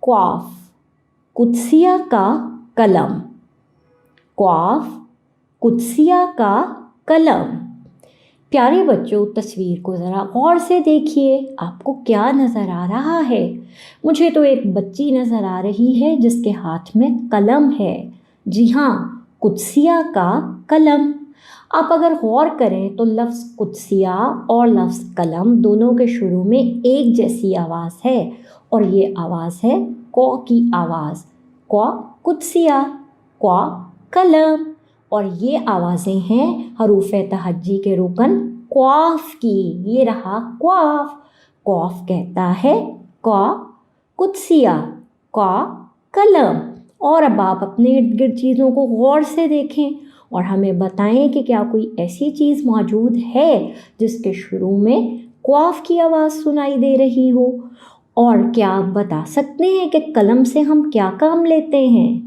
क्वाफ, कुदसिया का कलम। क्वाफ, कुदसिया का कलम। प्यारे बच्चों, तस्वीर को ज़रा गौर से देखिए, आपको क्या नज़र आ रहा है? मुझे तो एक बच्ची नज़र आ रही है जिसके हाथ में कलम है। जी हाँ, कुदसिया का कलम। आप अगर गौर करें तो लफ्ज़ कुदसिया और लफ्ज़ कलम दोनों के शुरू में एक जैसी आवाज़ है और ये आवाज़ है कौ की आवाज़। कौ कुदसिया, कौ कलम। और ये आवाज़ें हैं हरूफ तहज्जी के रुकन क्वाफ की। ये रहा क्वाफ। क्वाफ कहता है कौ कुदसिया, कौ कलम। और अब आप अपने इर्द गिर्द चीज़ों को गौर से देखें और हमें बताएं कि क्या कोई ऐसी चीज़ मौजूद है जिसके शुरू में क्वाफ की आवाज़ सुनाई दे रही हो। और क्या आप बता सकते हैं कि कलम से हम क्या काम लेते हैं?